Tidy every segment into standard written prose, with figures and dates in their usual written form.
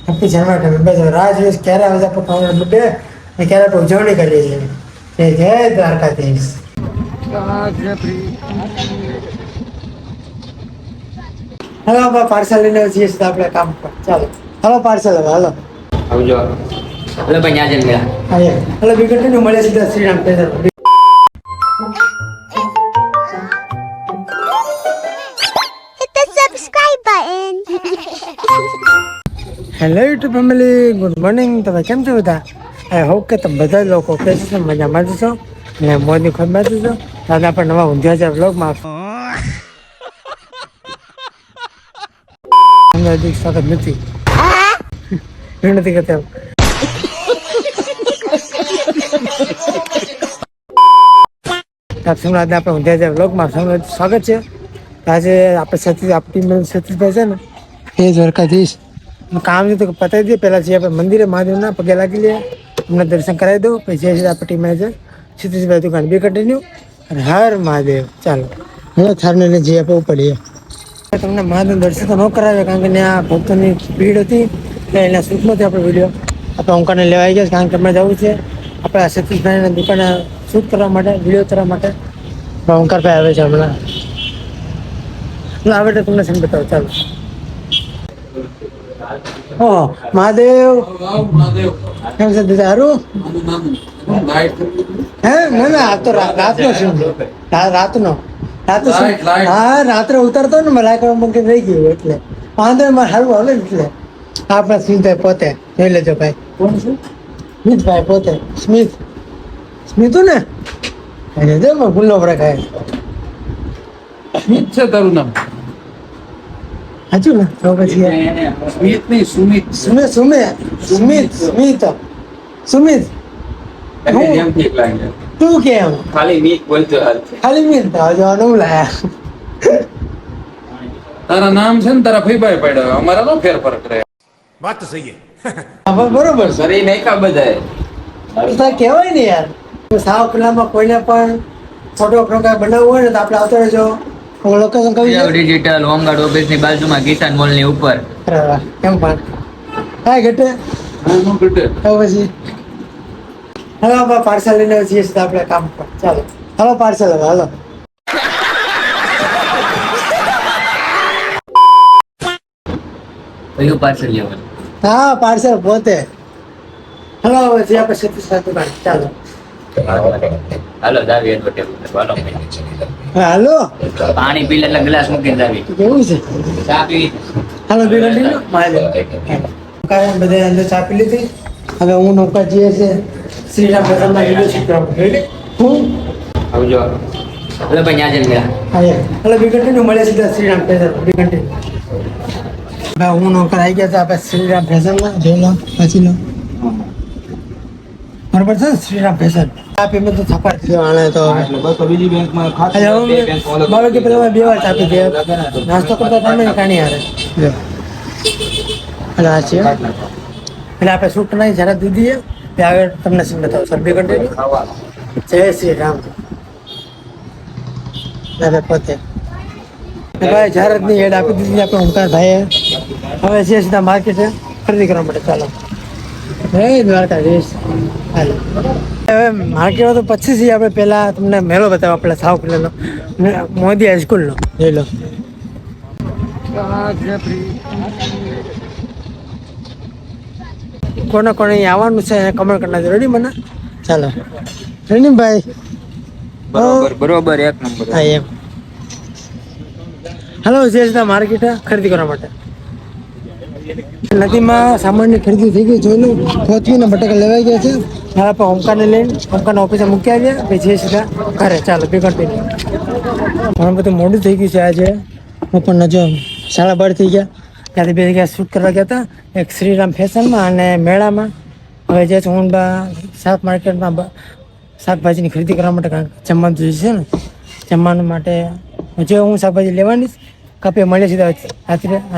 Happy Janmashtami બસ રાહ જોઈશ ક્યારે આવે છે પપ્પાનો બર્થડે અને ક્યારે આપણે ઉજવણી કરીએ છીએ જય દ્વારકાધીશ. હાલો આપણે પાર્સલ લઈને જઈએ છીએ આપણે કામ પર ચાલો હાલો પાર્સલ હાલો આવજો. એટલે ભાઈ ત્યાં જઈને મળ્યા. હા હાલો બી કન્ટિન્યુ મળે સીધા શ્રીરામ પેદલ. Hit the subscribe button. Hello YouTube family good morning. તમે કેમ છો બધા? આઈ હોપ કે તમે બધા લોકો કે છો મજામાં જ છો અને મોજની ખોજમાં જ છો. આજે આપણે નવા ઊંધિયા વ્લોગમાં સ્વાગત નથી નથી કરતા. આપણે ઊંધિયા વ્લોગમાં સ્વાગત છે. આજે આપણે સતીશભાઈ છે ને એ દ્વારકાધીશ કામ નહીં તો પતાવી દઈએ. પહેલાં જે આપણે મંદિરે મહાદેવના પગે લાગી લઈએ, અમને દર્શન કરાવી દો. પછી જે આપણે ટીમ મેનેજર સતીશભાઈ દુકાન બી કન્ટિન્યુ અને હર મહાદેવ. ચાલો હવે થારને જે આપણે ઉપડીએ. તમને મહાદેવ દર્શન તો ન કરાવે કારણ કે ત્યાં ભક્તોની ભીડ હતી એટલે એના શૂટ નથી આપણો વિડીયો. આપણે ઓંકારને લેવાઈ ગયા કારણ કે અમે જવું છે આપણે સતીશભાઈના દુકાને શૂટ કરવા માટે, વિડીયો કરવા માટે. ઓંકારભાઈ આવે છે હમણાં આવે તો તમને સમજ બતાવો. ચાલો મહાદેવ કેમ છે દાદા? સારું હે? ના ના આ તો રાતનો શું રાતનો હા રાત્રે ઉતરતો ને લાઈક મૂકી રહી ગયું એટલે વાંધો મારે સારું આવે ને એટલે આપણા સ્મિતભાઈ પોતે જોઈ લેજો ભાઈ. કોણ છે? સ્મિતભાઈ પોતે. સ્મિતુ ને જો ગુલ્લો ખાય. સ્મિત છે તારું નામ? સાચું ને? તો પછી સ્મિત નહીં, સુમિત. સુમિત તું કેમ ખાલી મીત બોલતો હાલ. ખાલી મીત જવાનું લાયા. તારા નામ છે ને તારા ફઈભાઈ પાડ્યા, અમારા નો ફેર ફરક રહે. વાત તો સહી है. બરોબર છે. શરીર નહીં ખા બધાએ. તો કહેવાય ને યાર સાવ ખુલ્લામાં કોઈને પણ ફોટો બનાવવું હોય ને તો આપણે આવતો રહેજો. લોકેશન કહી દો. ડિજિટલ હોમગાર્ડ ઓફિસની બાજુમાં કિસાન મોલની ઉપર. કેમ પણ હા ઘટે નો ઘટે. તો પછી હવે આપણે પાર્સલ લઈને જઈએ છીએ આપણે કામ પર. ચાલો હાલો પાર્સલ હવે હાલો. કયું પાર્સલ લેવાનું? હા પાર્સલ પોતે. હાલો હવે જે આપણે સતીશ દુકાન. ચાલો હાલો દાવી એડવર્ટાઈઝ હાલો. હાલો પાણી પી લે એટલે ગ્લાસ મૂકીને દાવી. કેવું છે? ચા પી. હાલો બી કન્ટિન્યુ મહાદેવ. બધા અંદર ચા પી લીધી. હવે હું નૌકા જઈએ છે શ્રીરામ પ્રસન્નના વિડીયો શૂટ કરવા. હું આવજો. એટલે ભાઈ ત્યાં જઈને મળ્યા. હા હાલો બી કન્ટિન્યુ મળે સીધા શ્રીરામ ફેશન બી કન્ટિન્યુ. ભાઈ હું નોકર આવી ગયા છે આપણે શ્રીરામ ફેશનમાં. જોઈ લો પછી લો બરોબર છે ને શ્રીરામ ફેશન. આ પેમેન્ટ તો થપાડ દેવાના તો બીજી બેંકમાં બાબા કે પેલા 2 વાર આપી દે નાસ્તો કરતા ટાઈમે કાણી હારે એટલે આ છે એટલે આપણે શૂટ નહીં જરા દીધી છે આગળ તમને શું બતાવો સર બી કન્ટિન્યુ. જય શ્રી રામ. દાદા પોતે ભાઈ જાહેરાતની એડ આપી દીધી આપણે ઓમકાર ભાઈએ. હવે છે સીધા માર્કેટે ખરીદી કરવા માટે. ચાલો હે દ્વારકાધીશ. હાલો હવે માર્કેટમાં તો પછી છીએ આપણે. પહેલાં તમને મેળો બતાવો આપણે સાવ પેલાનો મોદી હાઈસ્કૂલનો. જોઈ લો કોને કોને અહીં આવવાનું છે કમેન્ટ કરી નાખજો. રેડી મને? ચાલો રેડી ભાઈ? બરોબર એક નંબર. હા એમ. હાલો જે સીધા માર્કેટે ખરીદી કરવા માટે. નદીમાં સામાનની ખરીદી થઈ ગઈ. જોઈ લો કોથમીના બટાકા લેવાઈ ગયા છે. હવે આપણે ઓમકારને લઈને ઓમકારના ઓફિસે મૂકી આવ્યા પછી જે સીધા ઘરે. ચાલો બી કન્ટિન્યુ. ઘણું બધું મોડું થઈ ગયું છે આજે. બપોરના જો 12:30 થઈ ગયા. ત્યાંથી 2 જગ્યાએ શૂટ કરવા ગયા હતા, એક શ્રીરામ ફેશનમાં અને મેળામાં. હવે જે છે હું શાક માર્કેટમાં શાકભાજીની ખરીદી કરવા માટે કારણ જમવાનું જોઈએ છે ને જમવાનું માટે જો હું શાકભાજી લેવાની કાપીએ. મળીએ સીધા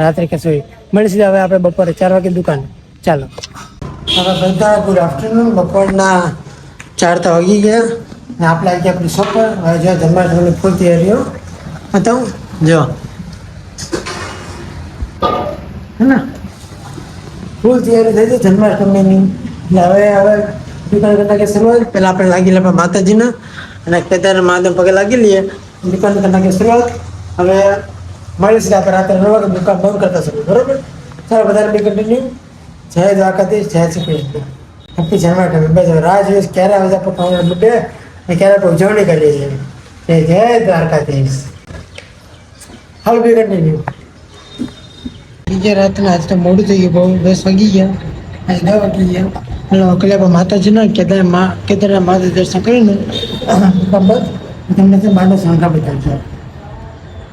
રાત્રે કે સોઈ મળી સીધા હવે આપણે બપોરે 4 વાગે દુકાન. ચાલો હવે બધા ગુડ આફ્ટરનૂન. બપોરના 4 તો વાગી ગયા ને આપણે આવી ગયા આપણી શોપ પર. હવે જો જમવાની ફૂલ તૈયારીઓ બતાવું જો હે ને ફૂલ તૈયારી થઈ છે જન્માષ્ટમીની. એટલે હવે દુકાન કરતા કે શરૂઆત પહેલા આપણે લાગી લે માતાજીના અને કેદાર મહાદેવ પગે લાગી લઈએ. દુકાન કરતા કે શરૂઆત. હવે મળીશું આપણે રાત્રે 9 વાગે દુકાન બંધ કરતા શરૂ બરોબર. ચાલો બધાને બી કન્ટિન્યુ. જય દ્વારકાધીશ, જય શ્રી કૃષ્ણ. હેપી જન્માષ્ટમી. બસ રાહ જોઈએ ક્યારે આવે છે આપણો બર્થડે અને ક્યારે આપણે ઉજવણી કરીએ છીએ. જય દ્વારકાધીશ. હાલ બી કન્ટિન્યુ. બીજા રાતના આજ તો મોડું થઈ ગયું, બહુ 10 વાગી ગયા. આજે 9 વાગી ગયા. એટલે કલ્યાપા માતાજીના કેદારના મહાદેવ દર્શન કરીને તમને માનો શણગાર બતાવજો.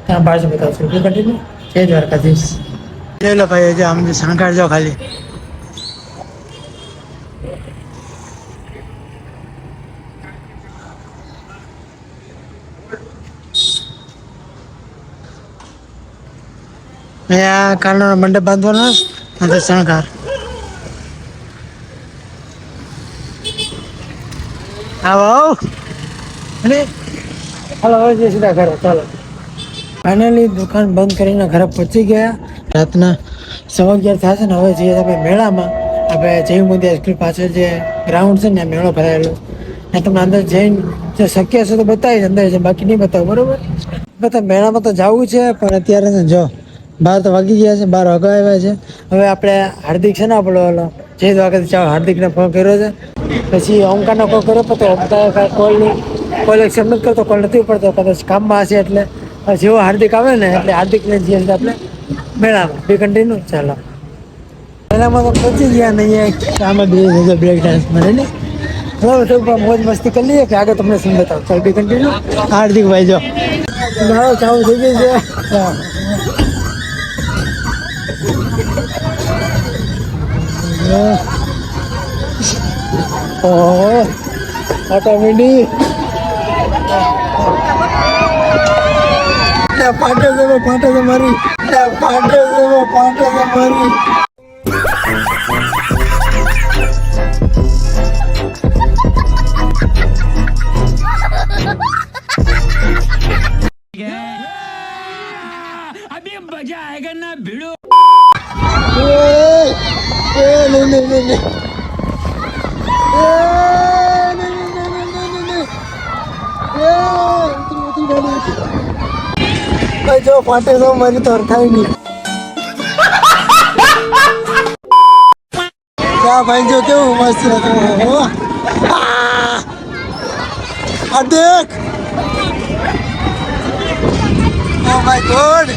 ત્યાં બાજુ બતાવશો. કન્ટિન્યુ. જય દ્વારકાધીશ. જોઈ લો ભાઈ, આમ શણગાર જાઓ ખાલી. અહીંયા કારનો મંડપ બાંધવાનો અને શણગાર. આવો અને હાલો હવે જઈએ સીધા ઘરે. ચાલો ફાઇનલી દુકાન બંધ કરીને ઘરે પહોંચી ગયા. રાતના 11:15 થશે ને હવે જઈએ આપણે મેળામાં. આપણે જય મોદી હાઈસ્કૂલ પાછળ જે ગ્રાઉન્ડ છે ને મેળો ભરાયેલો. ત્યાં તમને અંદર જઈને જો શક્ય હશે તો બતાવીશ અંદર છે, બાકી નહીં બતાવું બરોબર. બધા મેળામાં તો જવું છે પણ અત્યારે ને જો 12 તો વાગી ગયા છે, 12 વાગવા આવ્યા છે. હવે આપણે હાર્દિક છે ને આપણો ઓલો જય દ્વારકાથી ચાલો હાર્દિકને ફોન કર્યો છે. પછી ઓમકારનો કોલ કર્યો તો ઓમકાર કોલ એક્સેપ્ટ નથી કરતો, કોલ નથી પડતો, કદાચ કામમાં હશે. એટલે જેવો હાર્દિક આવે ને એટલે હાર્દિકને જઈએ આપણે મેળામાં. બી કન્ટિન્યુ. ચાલો મેળામાં તો પહોંચી ગયા ને અહીંયા આમાં બે બ્રેક ડાન્સમાં રહીને હવે મોજ મસ્તી કરી લઈએ કે આગળ તમને શું બતાવું. ચાલ બી કન્ટિન્યુ. હાર્દિકભાઈ જો મારો ચાલુ થઈ ગઈ છે. ઓહો ઓટોમેટિક પાટે છે મારી પાટે છે મારી. अभी मजा आएगा ना भिड़ो. નહીં. જો ફાટે તો મારી તો થાય નહીં. ક્યાં ભાઈ જો કેવું મસ્ત હતું. આ દેખ. Oh my God.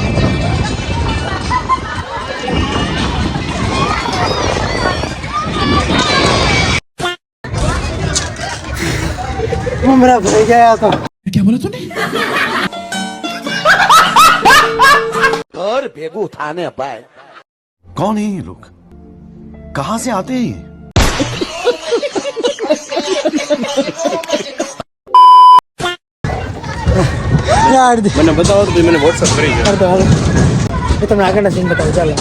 ઉમરા ભરી ગયા તો क्या बोला तूने? घर भेगू थाने पाए। कौन है ये लोग, कहां से आते हैं? मैंने बताओ तो मैंने व्हाट्सएप करी है। कर दो हाल ये तुम आगे ना सीन बताओ. चलो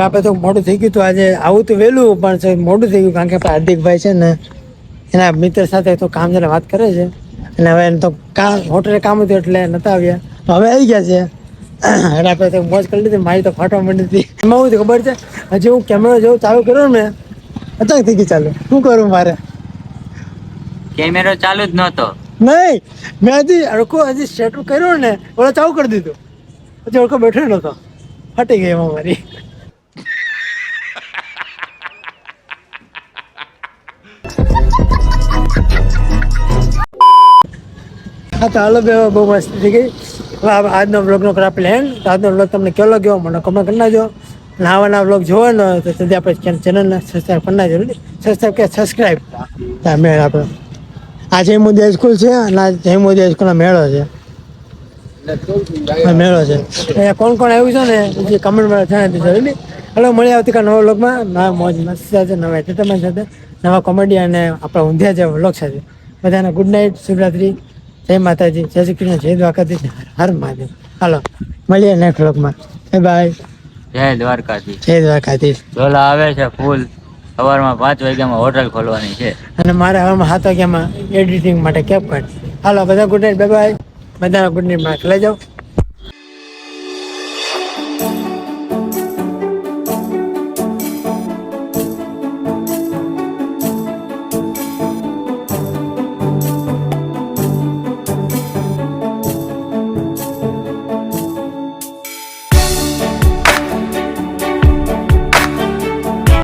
આપણે તો મોડું થઈ ગયું. તો આજે આવું તો વહેલું પણ મોડું થઈ ગયું કારણ કે આપણા હાર્દિકભાઈ છે ને એના મિત્ર સાથે તો કામ જરા વાત કરે છે અને હવે એને તો હોટલે કામ હતું એટલે નતા આવ્યા. હવે આવી ગયા છે એટલે આપણે તો મોજ કરી લીધી. મારી તો ફાટવા માંડી હતી. એમાં એવું ખબર છે હજી હું કેમેરો જેવું ચાલુ કર્યો ને અચાનક થઈ ગઈ ચાલુ. શું કરું મારે? કેમેરો ચાલુ જ નહોતો. નહીં મેં હજી સેટ કર્યો ને ઓલા ચાલુ કરી દીધું પછી ઓળખો બેઠો નહોતો. ફાટી ગઈ એમાં મારી. હા તો હાલો બે બહુ મસ્ત થઈ ગઈ. હવે આજનો વ્લોગનો કરા પ્લાન. તો આજનો વ્લોગ તમને કેવો લાગ્યો મને કમેન્ટ કરી નાખજો. અને આવાના વ્લોગ જોવાનો તો જલ્દી આપણે ચેનલને સબસ્ક્રાઈબ કરી નાખજો. સબસ્ક્રાઈબ મેળ આપણે આ જય મોદી હાઈસ્કૂલ છે અને આ જય મોદી હાઈસ્કૂલનો મેળો છે. મેળો છે અહીંયા કોણ કોણ આવ્યું છે ને જે કમેન્ટમાં જણાવી દીધો. એટલે હલો મળી આવતીકાલ નવા વ્લોગમાં નવા મોજ મસ્તી સાથે નવા એન્ટરટેનમેન્ટ સાથે નવા કોમેડી અને આપણા ઊંધિયા જેવા વ્લોગ સાથે. બધાને ગુડ નાઇટ, શુભરાત્રી, જય માતાજી, જય શ્રી કૃષ્ણ, જય દ્વારકાધીશ, હર મહાદેવ. હાલો મળીએ નેક્સ્ટ વ્લોગમાં. બાય. જય દ્વારકાથી. જય દ્વારકાધીશ. ઝોલા આવે છે ફૂલ. સવારમાં 5 વાગ્યામાં હોટલ ખોલવાની છે. અને મારે હવે 7 વાગ્યામાં એડિટિંગ માટે કેપ કાઢ. હાલો બધા ગુડ નાઇટ, બાય બાય. બધા ગુડ નાઇટ માં લઈ જાઓ.